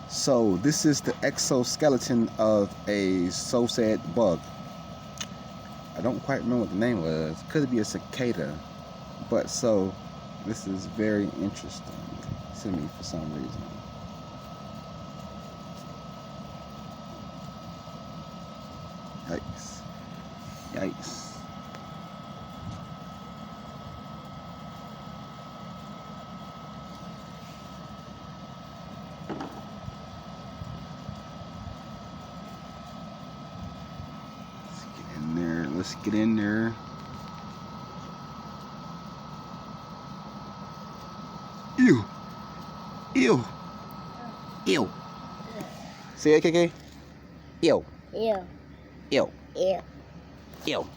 So this is the exoskeleton of a so-said bug. I don't quite remember what the name was. Could be a cicada. But so this is very interesting to me for some reason. Yikes. Yikes. Let's get in there. Ew. Ew. Ew. Say it, KK. Ew. Ew. Ew. Ew. Ew.